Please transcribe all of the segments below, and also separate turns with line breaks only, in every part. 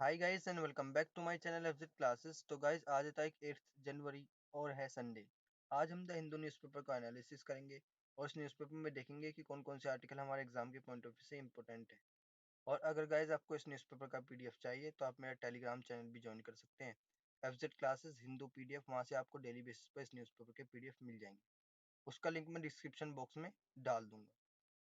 Hi guys and welcome back to my channel FZ classes. तो guys आज है तारीख 8 जनवरी और है संडे। आज हम द हिंदू न्यूज़पेपर का एनालिसिस करेंगे और इस न्यूज़पेपर में देखेंगे कि कौन कौन से आर्टिकल हमारे एग्जाम के पॉइंट ऑफ व्यू से इंपॉर्टेंट है। और अगर गाइस आपको इस न्यूज़पेपर का पीडीएफ चाहिए तो आप मेरा टेलीग्राम चैनल भी ज्वाइन कर सकते हैं, एफजेड क्लासेस हिंदू पीडीएफ। वहाँ से आपको डेली बेसिस पर इस न्यूज़पेपर के पीडीएफ मिल जाएंगे। उसका लिंक मैं डिस्क्रिप्शन बॉक्स में डाल दूंगा।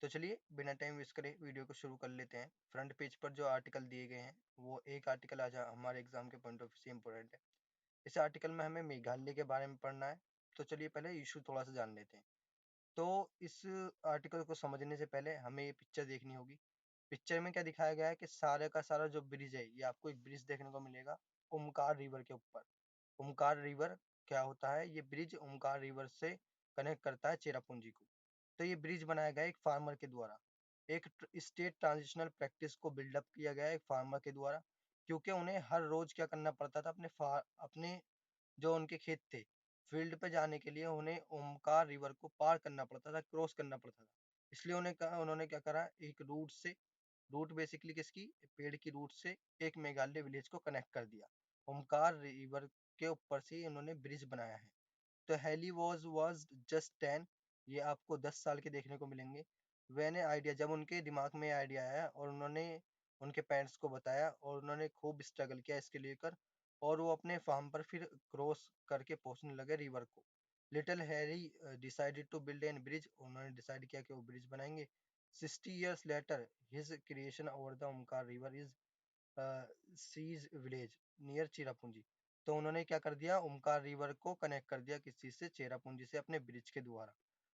तो चलिए बिना टाइम वेस्ट करे वीडियो को शुरू कर लेते हैं। फ्रंट पेज पर जो आर्टिकल दिए गए हैं वो एक आर्टिकल आज हमारे एग्जाम के पॉइंट ऑफ व्यू से इम्पोर्टेंट है। इस आर्टिकल में हमें मेघालय के बारे में पढ़ना है। तो चलिए पहले इशू थोड़ा सा जान लेते हैं। तो इस आर्टिकल को समझने से पहले हमें ये पिक्चर देखनी होगी। पिक्चर में क्या दिखाया गया है कि सारे का सारा जो ब्रिज है ये आपको एक ब्रिज देखने को मिलेगा ओमकार रिवर के ऊपर। ओमकार रिवर क्या होता है, ये ब्रिज ओमकार रिवर से कनेक्ट करता है चेरापूंजी को। तो ये ब्रिज बनाया गया एक फार्मर के द्वारा। एक स्टेट ट्रांजिशनल प्रैक्टिस को बिल्डअप किया गया एक फार्मर के द्वारा, क्योंकि उन्हें हर रोज क्या करना पड़ता था, अपने जो उनके खेत थे फील्ड पे जाने के लिए उन्हें ओमकार रिवर को पार करना पड़ता था, क्रॉस करना पड़ता था। इसलिए उन्होंने क्या करा, एक रूट बेसिकली किसकी, पेड़ की रूट से एक मेघालय विलेज को कनेक्ट कर दिया। ओमकार रिवर के ऊपर से ही उन्होंने ब्रिज बनाया है। तो हेली वॉज जस्ट 10। ये आपको 10 साल के देखने को मिलेंगे। वेन आइडिया, जब उनके दिमाग में आइडिया आया और उन्होंने उनके पेरेंट्स को बताया और उन्होंने खूब स्ट्रगल किया इसके लेकर, और वो अपने फार्म पर फिर क्रॉस करके पहुंचने लगे रिवर को। Little Harry decided to build an bridge, उन्होंने डिसाइड किया कि वो ब्रिज बनाएंगे। 60 years later his creation over the Omkar river is sees village near Cherrapunji. तो उन्होंने क्या कर दिया, ओमकार रिवर को कनेक्ट कर दिया किस चीज से, चेरापूंजी से, अपने ब्रिज के द्वारा।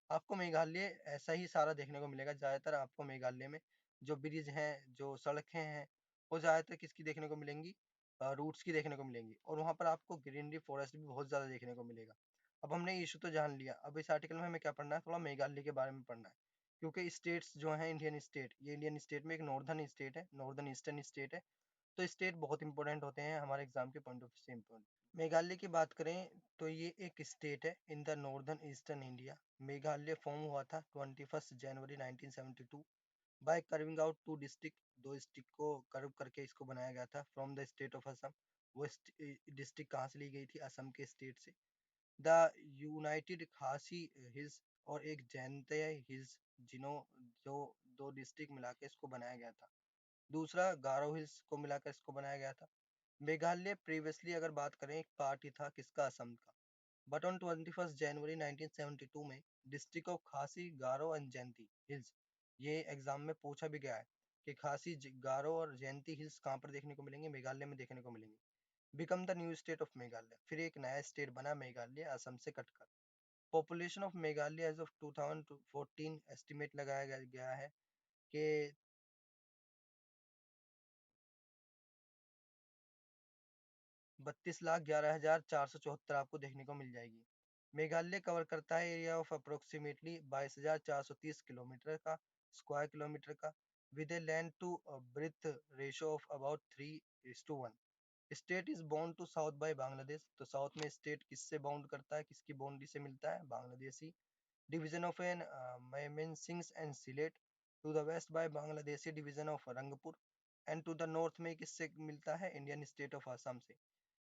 आपको मेघालय ऐसा ही सारा देखने को मिलेगा। ज्यादातर आपको मेघालय में जो ब्रिज हैं, जो सड़कें हैं, वो ज्यादातर किसकी देखने को मिलेंगी, रूट्स की देखने को मिलेंगी। और वहां पर आपको ग्रीनरी फॉरेस्ट भी बहुत ज्यादा देखने को मिलेगा। अब हमने इशू तो जान लिया, अब इस आर्टिकल में हमें क्या पढ़ना है, थोड़ा मेघालय के बारे में पढ़ना है। क्योंकि स्टेट्स जो है इंडियन स्टेट, ये इंडियन स्टेट में एक नॉर्दर्न स्टेट है, नॉर्दर्न ईस्टर्न स्टेट है। तो स्टेट बहुत इंपॉर्टेंट होते हैं हमारे एग्जाम के पॉइंट ऑफ व्यू से इम्पोर्टेंट। मेघालय की बात करें तो ये एक स्टेट है in the northern eastern India. Meghalaya form हुआ था 21 जनवरी 1972 by carving out two district. दो डिस्ट्रिक्ट को कर्व करके इसको बनाया गया था from the state of Assam. वो डिस्ट्रिक्ट कहाँ से ली गई थी, असम के स्टेट से। द यूनाइटेड खासी हिल्स और एक जैंतय हिल्स, जिन्हों जो दो डिस्ट्रिक्ट मिला के इसको बनाया गया था। दूसरा गारो हिल्स को मिलाकर इसको बनाया गया था। मेघालय प्रीवियसली अगर बात करें एक पार्ट ही था किसका, असम का। बट ऑन 21 जनवरी 1972 में डिस्ट्रिक्ट ऑफ खासी गारो एंड जयंती हिल्स, ये एग्जाम में पूछा भी गया है कि गारो और जयंती हिल्स कहाँ पर देखने को मिलेंगे, मेघालय में देखने को मिलेंगे। Become the new state of Meghalaya, फिर एक नया स्टेट बना मेघालय असम से कटकर। Population of Meghalaya as of 2014 estimate लगाया गया है कि 32,11,474 आपको देखने को मिल जाएगी। मेघालय कवर करता है एरिया ऑफ अप्रोक्सीमेटली 22,430 किलोमीटर का, स्क्वायर किलोमीटर का, with a land to breadth ratio of about 3:1। State is bound to south by Bangladesh. तो साउथ में स्टेट किससे बाउंड करता है, किसकी बाउंड्री से मिलता है, Bangladeshi. Division of an Mymensingh and Sylhet. To the west by Bangladeshi division of Rangpur. And to the north में किससे मिलता है, इंडियन स्टेट ऑफ असम से।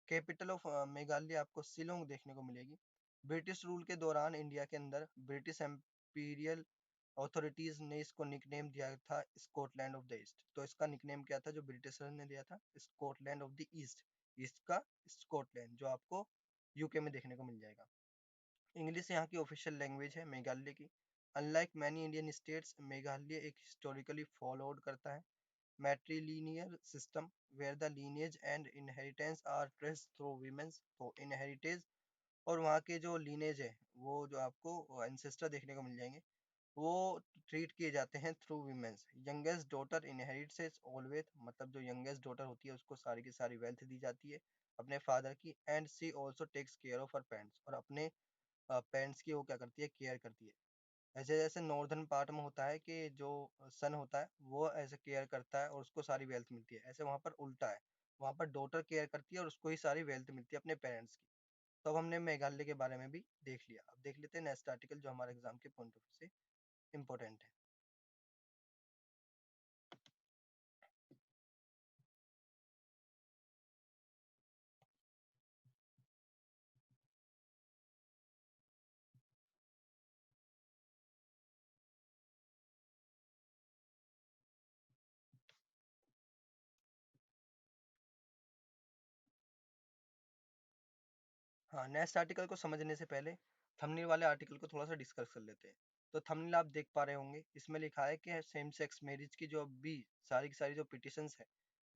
कैपिटल ऑफ मेघालय आपको शिलोंग देखने को मिलेगी। ब्रिटिश रूल के दौरान इंडिया के अंदर ब्रिटिश एम्पीरियल अथॉरिटीज ने इसको निकनेम दिया था स्कॉटलैंड ऑफ द ईस्ट। तो इसका निकनेम क्या था जो ब्रिटिशर ने दिया था, Scotland of the east. East का स्कॉटलैंड, जो आपको यूके में देखने को मिल जाएगा। इंग्लिश यहाँ की ऑफिशियल लैंग्वेज है मेघालय की। Unlike many Indian states, Meghalaya एक हिस्टोरिकली फॉलोड करता है matrilineal system where the lineage and inheritance are traced through womens. तो इनहेरिटेज और वहाँ के जो लीनेज है, वो जो आपको एंसेस्टर देखने को मिल जाएंगे, वो ट्रीट किए जाते हैं through women's. Youngest daughter inherits always, मतलब जो यंगेस्ट डॉटर होती है उसको सारी की सारी वेल्थ दी जाती है अपने फादर की। And she also takes care of her parents, और अपने पेरेंट्स की वो क्या करती है, केयर करती है। ऐसे जैसे नॉर्दर्न पार्ट में होता है कि जो सन होता है वो ऐसे केयर करता है और उसको सारी वेल्थ मिलती है, ऐसे वहाँ पर उल्टा है। वहाँ पर डॉटर केयर करती है और उसको ही सारी वेल्थ मिलती है अपने पेरेंट्स की। तो अब हमने मेघालय के बारे में भी देख लिया, अब देख लेते हैं नेक्स्ट आर्टिकल जो हमारे एग्जाम के पॉइंट ऑफ व्यू से इम्पोर्टेंट है। हाँ, नेक्स्ट आर्टिकल को समझने से पहले थंबनेल वाले आर्टिकल को थोड़ा सा डिस्कस कर लेते हैं। तो थंबनेल आप देख पा रहे होंगे, इसमें लिखा है कि सेम सेक्स मैरिज की जो अभी सारी की सारी जो पिटिशंस है,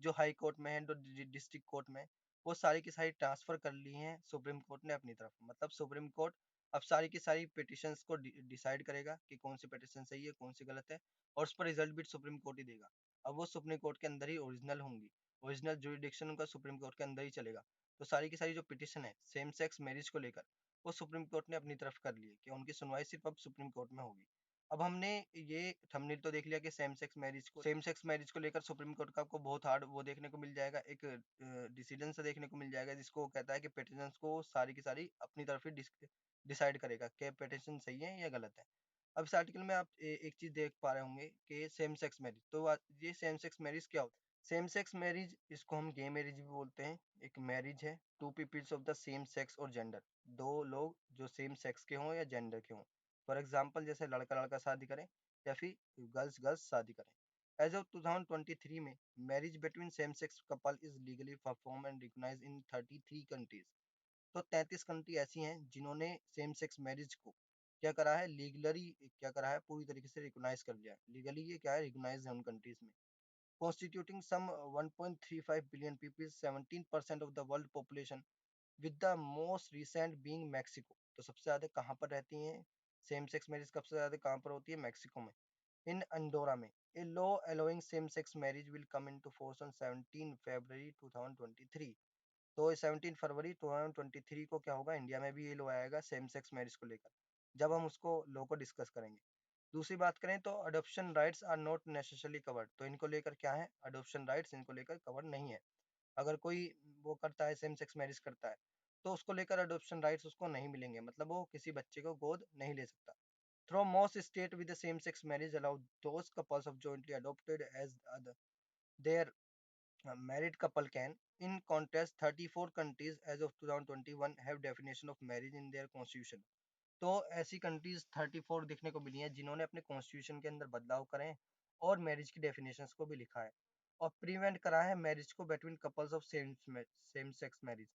जो हाई कोर्ट में है, जो डिस्ट्रिक्ट कोर्ट में है, वो सारी की सारी ट्रांसफर कर ली हैं सुप्रीम कोर्ट ने अपनी तरफ। मतलब सुप्रीम कोर्ट अब सारी की सारी पिटिशंस को डिसाइड करेगा कि कौन सी पिटिशन सही है, कौन सी गलत है, और उस पर रिजल्ट भी सुप्रीम कोर्ट ही देगा। अब वो सुप्रीम कोर्ट के अंदर ही ओरिजिनल होंगी, ओरिजिनल जुरिडिक्शन उनका सुप्रीम कोर्ट के अंदर ही चलेगा। तो सारी की सारी जो पिटिशन है सेम सेक्स मैरिज को लेकर, वो सुप्रीम कोर्ट ने अपनी तरफ कर ली है कि उनकी सुनवाई सिर्फ अब सुप्रीम कोर्ट में होगी। अब हमने ये थंबनेल तो देख लिया कि सेम सेक्स मैरिज को लेकर सुप्रीम कोर्ट का आपको बहुत हार्ड वो देखने को मिल जाएगा, एक डिसीजन से देखने को मिल जाएगा, जिसको वो कहता है कि पिटिशंस को सारी की सारी अपनी तरफ ही डिसाइड करेगा कि पिटिशन सही है या गलत है। अब इस आर्टिकल में आप एक चीज देख पा रहे होंगे कि सेम सेक्स मैरिज, तो ये सेम सेक्स मैरिज क्या होता है? सेम सेक्स मैरिज, इसको हम गे मैरिज भी बोलते हैं, एक मैरिज है two peoples of the same sex और जेंडर, दो लोग जो सेम सेक्स के हों या जेंडर के हों। फॉर एग्जांपल जैसे लड़का लड़का शादी करें या फिर गर्ल्स गर्ल्स शादी करें। एज ऑफ 2023 में marriage between same sex couple is legally perform and recognized in 33 countries. तो 33 कंट्री ऐसी हैं जिन्होंने सेम सेक्स मैरिज को क्या करा है, लीगली क्या करा है, पूरी तरीके से रिकॉग्नाइज कर लिया है। लीगली ये क्या है, रिकॉग्नाइज है उन कंट्रीज में। constituting some 1.35 billion people, 17% of the world population, with the most recent being Mexico। तो सबसे ज्यादा कहाँ पर रहती हैं सेम सेक्स मैरिज, सबसे ज्यादा कहाँ पर होती है, मैक्सिको में। इन अंडोरा में a law allowing same sex marriage will come into force on 17 February 2023। तो 17 फरवरी 2023 को क्या होगा, इंडिया में भी ये लॉ आएगा सेम सेक्स मैरिज को लेकर, जब हम उसको लॉ को डिस्कस करेंगे। दूसरी बात करें तो adoption rights are not necessarily covered. तो इनको लेकर क्या है, अडॉप्शन राइट्स इनको लेकर कवर नहीं है। अगर कोई वो करता है, सेम सेक्स मैरिज करता है, तो उसको लेकर अडॉप्शन राइट्स उसको नहीं मिलेंगे, मतलब वो किसी बच्चे को गोद नहीं ले सकता। Through most state with same sex marriage allow those couples of jointly adopted as their married couple can. In contrast, 34 countries as of 2021 have definition of marriage in their constitution। तो ऐसी कंट्रीज 34 देखने को मिली हैं जिन्होंने अपने constitution के अंदर बदलाव करे हैं और मैरिज की डेफिनेशंस को भी लिखा है और प्रिवेंट करा है मैरिज को between couples of same sex marriage.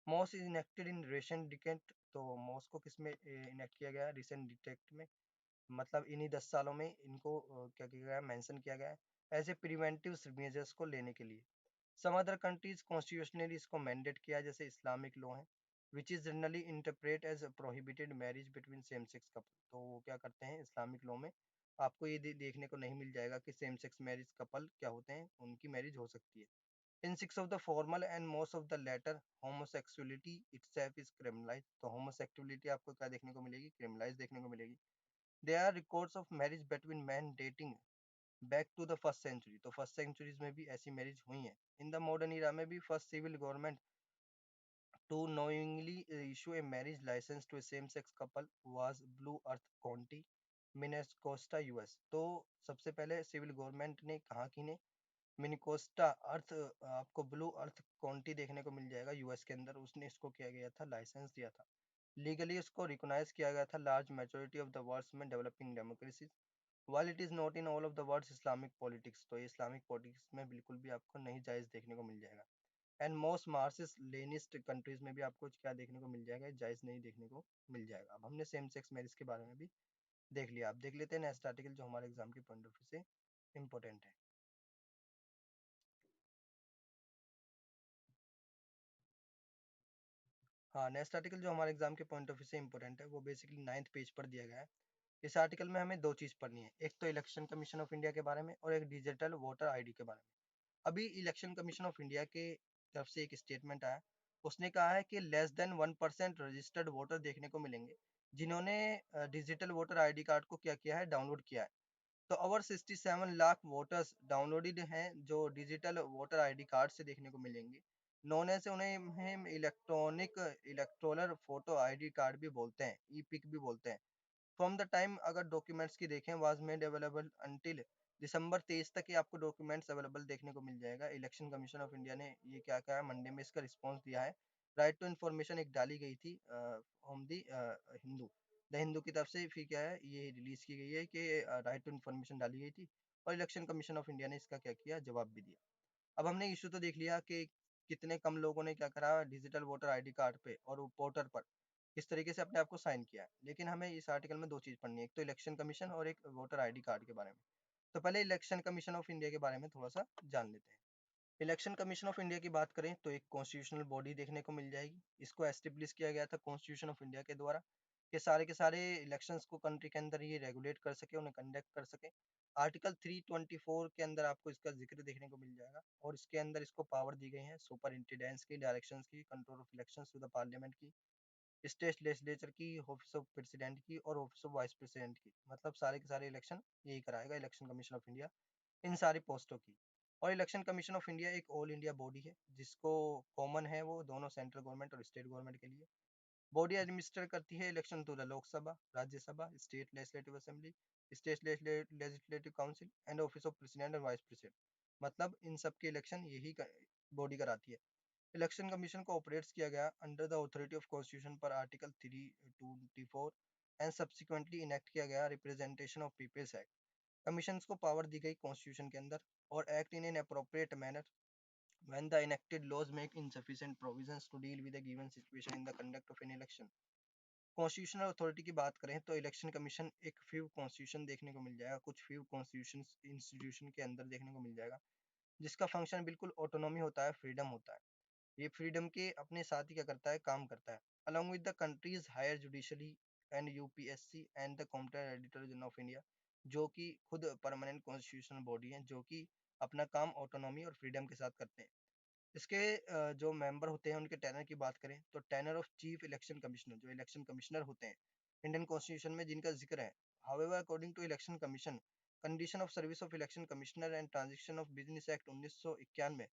Most is enacted in recent decade. तो मॉस को किस में इनेक्ट किया गया है, रिसेंट डिकेट में, मतलब इन्हीं 10 सालों में इनको क्या किया गया है, मेंशन किया गया है एज ए प्रिवेंटिव मेजर्स को लेने के लिए। सम अदर कंट्रीज कॉन्स्टिट्यूशनली इसको मैंडेट किया, जैसे इस्लामिक लॉ है which is generally interpret as prohibited marriage between same sex couple. तो वो क्या करते हैं, इस्लामिक लॉ में आपको ये देखने को नहीं मिल जाएगा कि सेम सेक्स मैरिज कपल क्या होते हैं, उनकी मैरिज हो सकती है। In six of the former and most of the latter homosexuality itself is criminalize. तो होमोसेक्सुअलिटी आपको क्या देखने को मिलेगी, क्रिमिनलाइज देखने को मिलेगी। There are records of marriage between men dating back to the first century. तो फर्स्ट सेंचुरीज में भी ऐसी मैरिज हुई है। इन द मॉडर्न इरा में भी first civil government to knowingly issue a marriage license to a same-sex couple was Blue Earth County, Minnesota US. तो सबसे पहले सिविल गवर्नमेंट ने कहाँ की ने, मिनिकोस्टा अर्थ, आपको ब्लू अर्थ काउंटी देखने को मिल जाएगा यूएस के अंदर, उसने इसको किया गया था, लाइसेंस दिया था। लीगली उसको रिकॉग्नाइज किया गया था large majority of the world's में developing democracies, while it is not in all of the world's Islamic politics. तो ये इस्लामिक पॉलिटिक्स में बिल्कुल भी आपको नहीं जायज़ देखने को मिल जाएगा। And most Marxist Leninist countries में भी आपको क्या देखने को मिल जाएगा, जायज नहीं देखने को मिल जाएगा। अब हमने सेम सेक्स मैरिज के बारे में भी देख लिया, आप देख लेते हैं नेक्स्ट आर्टिकल जो हमारे एग्जाम के पॉइंट ऑफ व्यू से इम्पोर्टेंट है। हाँ, नेक्स्ट आर्टिकल जो हमारे एग्जाम के पॉइंट ऑफ व्यू से इम्पोर्टेंट है वो बेसिकली 9th पेज पर दिया गया है। इस आर्टिकल में हमें दो चीज़ पढ़नी है, एक तो इलेक्शन कमीशन ऑफ इंडिया के बारे में और एक डिजिटल वोटर आईडी के बारे में। अभी इलेक्शन कमीशन ऑफ इंडिया के तरफ से एक स्टेटमेंट आया, उसने कहा है कि लेस देन 1% रजिस्टर्ड वोटर देखने को मिलेंगे जिन्होंने डिजिटल वोटर आईडी कार्ड को क्या किया है, डाउनलोड किया है। तो ओवर 67 लाख वोटर्स डाउनलोडेड हैं जो डिजिटल वोटर आईडी कार्ड से देखने को मिलेंगे। नोने से उन्हें हम electronic electoral photo ID card भी बोलते हैं, ई पिक भी बोलते हैं। फ्रॉम द टाइम अगर डॉक्यूमेंट्स की देखें वाज मेड अवेलेबल अंटिल दिसंबर 23 तक ही आपको डॉक्यूमेंट्स अवेलेबल देखने को मिल जाएगा। इलेक्शन कमीशन ऑफ इंडिया ने ये क्या कहा है, मंडे में इसका रिस्पॉन्स दिया है। राइट टू इन्फॉर्मेशन एक डाली गई थी from the Hindu, the Hindu की तरफ से फिर क्या है ये रिलीज की गई है कि राइट टू इन्फॉर्मेशन डाली गई थी और इलेक्शन कमीशन ऑफ इंडिया ने इसका क्या किया, जवाब भी दिया। अब हमने इशू तो देख लिया कि कितने कम लोगों ने क्या करा डिजिटल वोटर आईडी कार्ड पे और पोर्टर पर किस तरीके से अपने आप को साइन किया है। लेकिन हमें इस आर्टिकल में दो चीज पढ़नी है, एक तो इलेक्शन कमीशन और एक वोटर आईडी कार्ड के बारे में। तो पहले इलेक्शन कमीशन ऑफ इंडिया के बारे में थोड़ा सा जान लेते हैं। इलेक्शन कमीशन ऑफ इंडिया की बात करें तो एक कॉन्स्टिट्यूशनल बॉडी देखने को मिल जाएगी। इसको एस्टेब्लिश किया गया था कॉन्स्टिट्यूशन ऑफ इंडिया के द्वारा के सारे इलेक्शंस को कंट्री के अंदर ये रेगुलेट कर सके, उन्हें कंडक्ट कर सके। आर्टिकल 324 के अंदर आपको इसका जिक्र देखने को मिल जाएगा और इसके अंदर इसको पावर दी गई है सुपर इंटेंडेंस की, डायरेक्शंस की, control of elections to the parliament की, स्टेट लेजिस्लेचर की, ऑफिस ऑफ प्रेसिडेंट की और ऑफिस ऑफ वाइस प्रेसिडेंट की। मतलब सारे के सारे इलेक्शन यही कराएगा इलेक्शन कमीशन ऑफ इंडिया इन सारी पोस्टों की। और इलेक्शन कमीशन ऑफ इंडिया एक ऑल इंडिया बॉडी है जिसको कॉमन है वो दोनों सेंट्रल गवर्नमेंट और स्टेट गवर्नमेंट के लिए। बॉडी एडमिनिस्टर करती है election to the Lok Sabha, Rajya Sabha, state legislative assembly, state legislative council and office of president और वाइस प्रेसिडेंट। मतलब इन सब के इलेक्शन यही बॉडी कराती है। इलेक्शन कमीशन को ऑपरेट्स किया गया under the authority of constitution पर आर्टिकल 324 एंड सब्सिक्वेंटली इनेक्ट किया गया representation of peoples act. Commission को पावर दी गई कॉन्स्टिट्यूशन के अंदर और act in an appropriate manner when the enacted laws make insufficient provisions to deal with a given situation in the conduct of an election। Constitutional authority की बात करें तो इलेक्शन कमीशन एक फ्यू कॉन्स्टिट्यूशन देखने को मिल जाएगा, कुछ फ्यू कॉन्स्टिट्यूशन इंस्टीट्यूशन के अंदर देखने को मिल जाएगा जिसका फंक्शन बिल्कुल ऑटोनॉमी होता है, फ्रीडम होता है। ये फ्रीडम के अपने साथ ही क्या करता है, काम करता है। Along with the country's higher judiciary and UPSC and the competent auditor general of India, जो कि खुद परमानेंट कॉन्स्टिट्यूशनल बॉडी है जो कि अपना काम ऑटोनॉमी और फ्रीडम के साथ करते हैं। इसके जो मेंबर होते हैं उनके टेनर की बात करें तो tenure of chief election commissioner, जो इलेक्शन कमिश्नर होते हैं इंडियन कॉन्स्टिट्यूशन में जिनका जिक्र है। However according to election commission condition of service of election commissioner and transition of business act 1991,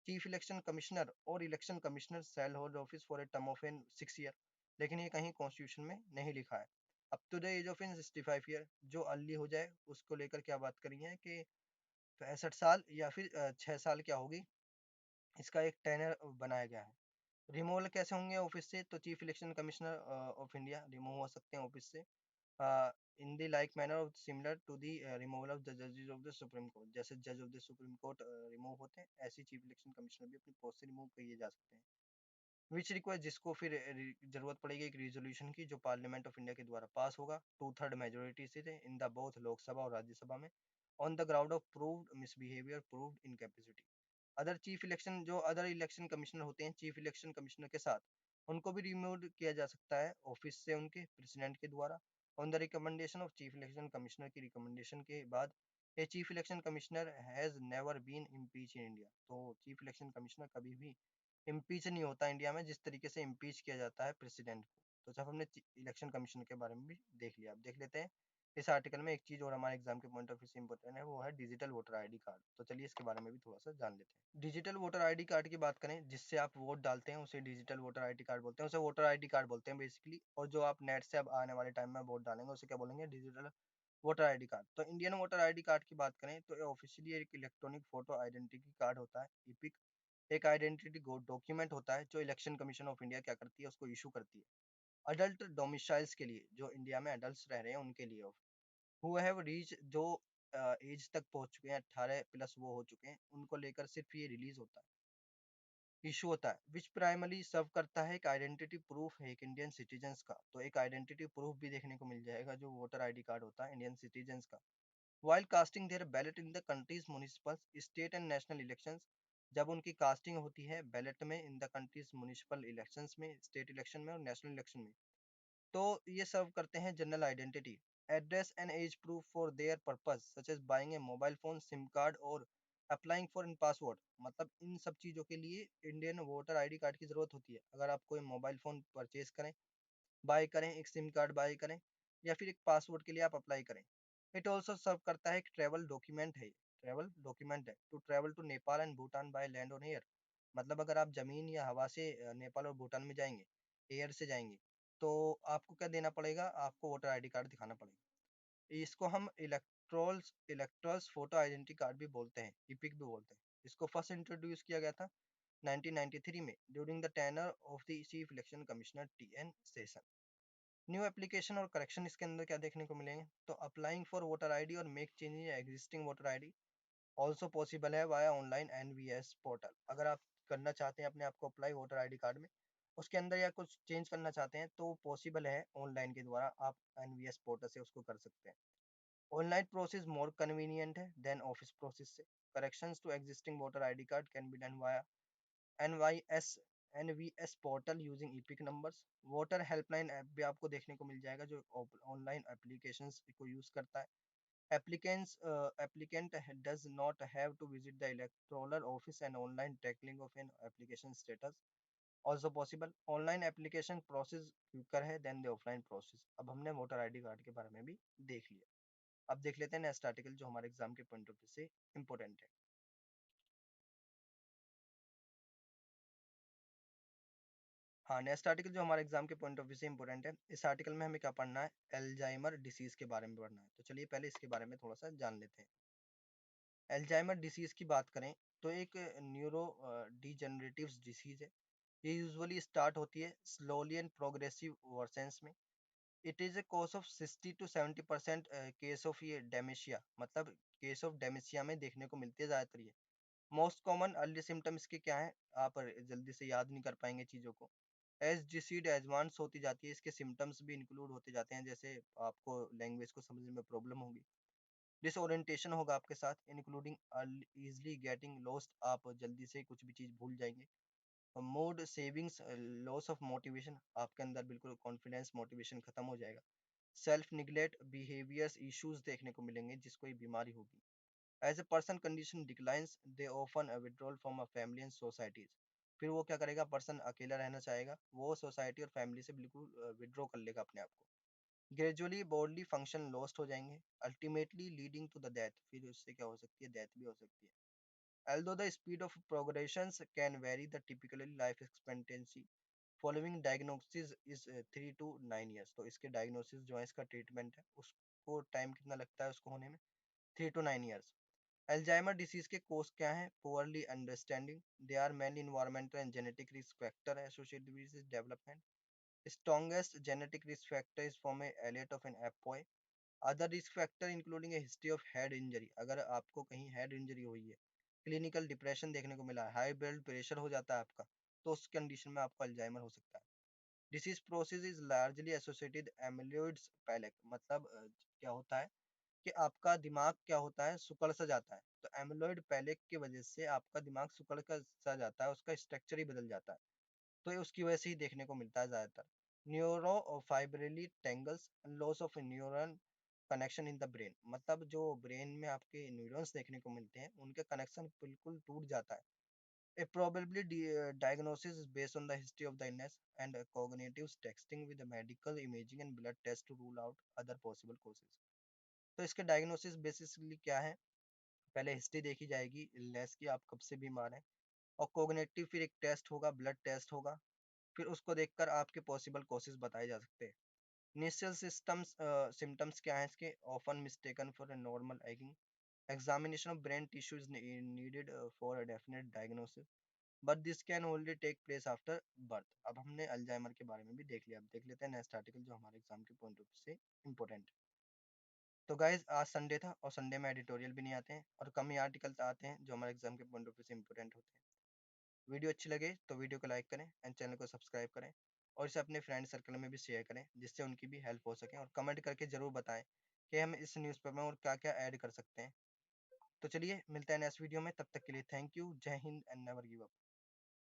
chief election commissioner और election commissioner shall hold office for a term of an 6 year. लेकिन ये कहीं constitution में नहीं लिखा है। Up to the age of in 65 year, जो early हो जाए उसको लेकर क्या बात करी है कि 65 साल या फिर 6 साल क्या होगी, इसका एक टेनर बनाया गया है। रिमूवल कैसे होंगे ऑफिस से, तो chief election commissioner of India remove हो सकते हैं ऑफिस से in the like manner similar to the removal of the जजेस ऑफ द सुप्रीम कोर्ट। जैसे जज of the Supreme Court remove होते हैं, ऐसे चीफ इलेक्शन कमिश्नर भी अपनी पोस्ट से रिमूव किए जा सकते हैं। विच रिक्वेस्ट, जिसको फिर जरूरत पड़ेगी एक रिजोल्यूशन की जो पार्लियामेंट ऑफ इंडिया के द्वारा पास होगा 2/3 मेजोरिटी से इन द बोथ लोकसभा और राज्यसभा में, on the ground of proved misbehaviour, proved incapacity. Other chief election, जो अदर इलेक्शन कमिश्नर होते हैं चीफ इलेक्शन कमिश्नर के साथ, उनको भी रिमूव किया जा सकता है ऑफिस से उनके प्रेसिडेंट के द्वारा on the recommendation of chief election commissioner की रिकमेंडेशन के बाद। A chief election commissioner has never been impeach in India. तो चीफ इलेक्शन कमिश्नर कभी भी इम्पीच नहीं होता इंडिया में, जिस तरीके से इम्पीच किया जाता है प्रेसिडेंट को। तो जब हमने इलेक्शन कमीशन के बारे में भी देख लिया, अब देख लेते हैं इस आर्टिकल में एक चीज और हमारे एग्जाम के पॉइंट ऑफ व्यू से इंपॉर्टेंट है, वो है डिजिटल वोटर आईडी कार्ड। तो चलिए इसके बारे में भी थोड़ा सा जान लेते हैं। डिजिटल वोटर आईडी कार्ड की बात करें, जिससे आप वोट डालते हैं उसे डिजिटल वोटर आईडी कार्ड बोलते हैं, उसे वोटर आईडी कार्ड बोलते हैं बेसिकली। और जो आप नेट से अब आने वाले टाइम में वोट डालेंगे उसे क्या बोलेंगे, डिजिटल वोटर आईडी कार्ड। तो इंडियन वोटर आईडी कार्ड की बात करें तो ये ऑफिशियली एक इलेक्ट्रॉनिक फोटो आइडेंटिटी कार्ड होता है, ईपिक। एक आइडेंटिटी डॉक्यूमेंट होता है जो इलेक्शन कमीशन ऑफ इंडिया क्या करती है, उसको इशू करती है अडल्ट डोमिसाइल्स के लिए, जो इंडिया में अडल्ट रह रहे हैं उनके लिए, हु हैव रीच, जो एज तक पहुंच चुके हैं 18+ वो हो चुके हैं, उनको लेकर सिर्फ ये रिलीज होता है, इशू होता है। विच प्राइमरी सर्व करता है एक आइडेंटिटी प्रूफ है एक इंडियन सिटीजन्स का। तो एक आइडेंटिटी प्रूफ भी देखने को मिल जाएगा जो वोटर आईडी कार्ड होता है इंडियन सिटीजन्स का। while casting their ballot in the country's municipal, state and national elections, जब उनकी कास्टिंग होती है बैलेट में in the countries municipal elections में, स्टेट इलेक्शन में और नेशनल इलेक्शन में, तो ये सर्व करते हैं general identity, address and age proof for their purpose such as buying a mobile phone, SIM card और अप्लाइंग फॉर इन पासवर्ड। मतलब इन सब चीज़ों के लिए इंडियन वोटर आईडी कार्ड की ज़रूरत होती है। अगर आप कोई मोबाइल फ़ोन परचेज करें, बाय करें, एक सिम कार्ड बाय करें, या फिर एक पासवर्ड के लिए आप अप्लाई करें। इट ऑल्सो सर्व करता है एक ट्रेवल डॉक्यूमेंट है, ट्रेवल डॉक्यूमेंट है to travel to Nepal and Bhutan by land on air. मतलब अगर आप जमीन या हवा से नेपाल और भूटान में जाएंगे, एयर से जाएंगे, तो आपको क्या देना पड़ेगा, आपको वोटर आईडी कार्ड दिखाना पड़ेगा। इसको हम इलेक्ट्रल्स फोटो आइडेंटिटी कार्ड भी बोलते हैं, इपिक भी बोलते हैं। इसको फर्स्ट इंट्रोड्यूस किया गया था 1993 में during the tenure of the chief election commissioner TN. Seshan. New application और करेक्शन इसके अंदर क्या देखने को मिलेंगे, तो अप्लाइंग फॉर वोटर आईडी और make change in existing voter ID also possible है वाया ऑनलाइन एनवीएस पोर्टल। अगर आप करना चाहते हैं अपने आप को अप्लाई वोटर आईडी कार्ड में उसके अंदर या कुछ चेंज करना चाहते हैं तो पॉसिबल है ऑनलाइन के द्वारा आप एनवीएस पोर्टल से उसको कर सकते हैं। ऑनलाइन प्रोसेस मोर कन्वीनियंट है देन ऑफिस प्रोसेस से। Corrections to existing voter ID card can be done via NYS NVS portal using EPIC numbers. Voter helpline app भी आपको देखने को मिल जाएगा जो ऑनलाइन एप्लीकेशंस को यूज करता है। Applicant does not have to visit the electoral office and online tracking of an application status also possible. Online application process quicker है than the offline process। अब हमने वोटर आईडी कार्ड के बारे में भी देख लिया। अब देख लेते हैं नेक्स्ट आर्टिकल जो हमारे एग्जाम के पॉइंट ऑफ व्यू से इम्पोर्टेंट है। हाँ, नेक्स्ट आर्टिकल जो हमारे एग्जाम के पॉइंट ऑफ व्यू से इम्पोर्टेंट है, इस आर्टिकल में हमें क्या पढ़ना है, एल्जाइमर डिसीज के बारे में पढ़ना है। तो चलिए पहले इसके बारे में थोड़ा सा जान लेते हैं। एल्जाइमर डिसीज की बात करें तो एक न्यूरो डिजेनरेटिव डिसीज है। ये यूजुअली स्टार्ट होती है स्लोली एंड प्रोग्रेसिव वर्सेंस में। It is a cause of 60 to 70% case of ये डेमेशिया, मतलब केस ऑफ डेमेशिया में देखने को मिलती है ज्यादातर ये। मोस्ट कॉमन अर्ली सिम्टम्स इसके क्या है, आप जल्दी से याद नहीं कर पाएंगे चीजों को। एज डिसीड एडवांस होती जाती है इसके सिम्टम्स भी इंक्लूड होते जाते हैं, जैसे आपको लैंग्वेज को समझने में प्रॉब्लम होगी, डिसओरिएंटेशन होगा आपके साथ, इंक्लूडिंग इजली गेटिंग लॉस्ट, आप जल्दी से कुछ भी चीज भूल जाएंगे। Mood savings, loss of motivation, आपके अंदर बिल्कुल कॉन्फिडेंस मोटिवेशन खत्म हो जाएगा। सेल्फ निग्लेक्ट बिहेवियर्स इश्यूज देखने को मिलेंगे जिसको ये बीमारी होगी। As a person condition declines they often withdrawal from a family and societies. फिर वो क्या करेगा, पर्सन अकेला रहना चाहेगा, वो सोसाइटी और फैमिली से बिल्कुल विड्रॉ कर लेगा अपने आप को। ग्रेजुअली बॉडली फंक्शन लॉस्ट हो जाएंगे, ultimately leading to the death, फिर उससे क्या हो सकती है, डेथ भी हो सकती है। Although the speed of progressions can vary, the typically life expectancy following diagnosis is 3 to 9 years। तो इसके डायग्नोसिस जो है, इसका ट्रीटमेंट है, उसको टाइम कितना लगता है उसको होने में, 3 to 9 years। एल्जाइमर डिसीज के कोज क्या है, poorly understanding, they are mainly environmental and genetic risk factor associated with development. Strongest genetic risk factor is from a allele of an APOE. Other risk factor including a history of head injury, अगर आपको कहीं head injury हुई है, clinical depression देखने को मिला है, high blood pressure हो जाता है आपका, तो उस कंडीशन में आपको अल्जाइमर हो सकता है। Disease process is largely associated amyloids plaque, मतलब क्या होता है कि आपका दिमाग क्या होता है, सिकुड़ सा जाता है, तो एमिलोइड पैलेक की वजह से आपका दिमाग सिकुड़ सा जाता है, उसका स्ट्रक्चर ही बदल जाता है, तो ये उसकी वजह से ही देखने को मिलता है ज्यादातर। Neurofibrillary tangles, loss of neuron connection in the brain, मतलब जो ब्रेन में आपके न्यूरॉन्स देखने को मिलते हैं उनके कनेक्शन बिल्कुल टूट जाता है। A probably diagnosis is based on the history of the illness and cognitive testing with the medical imaging and blood test to rule out other possible causes। तो इसके डायग्नोसिस बेसिकली क्या है, पहले हिस्ट्री देखी जाएगी इलनेस की, आप कब से बीमार हैं, और कोग्निटिव फिर एक टेस्ट होगा, ब्लड टेस्ट होगा, फिर उसको देखकर आपके पॉसिबल कॉसेज बताए जा सकते हैं। इनिशियल सिस्टम्स सिम्टम्स क्या है इसके, often mistaken for a normal aging, examination of brain tissue is needed for a definite diagnosis, but this can only take place after birth। अब हमने अल्जाइमर के बारे में भी देख लिया, अब देख लेते हैं नेक्स्ट आर्टिकल जो हमारे एग्जाम के पॉइंट ऑफ व्यू से इम्पोर्टेंट है। तो गाइज आज संडे था और संडे में एडिटोरियल भी नहीं आते हैं और कम ही आर्टिकल आते हैं जो हमारे एग्जाम के पॉइंट ऑफ व्यू से इम्पोर्टेंट होते हैं। वीडियो अच्छी लगे तो वीडियो को लाइक करें एंड चैनल को सब्सक्राइब करें और इसे अपने फ्रेंड सर्कल में भी शेयर करें जिससे उनकी भी हेल्प हो सके, और कमेंट करके जरूर बताएं कि हम इस न्यूज़पेपर में और क्या क्या ऐड कर सकते हैं। तो चलिए मिलते हैं नेक्स्ट वीडियो में, तब तक के लिए थैंक यू, जय Hind and never give up.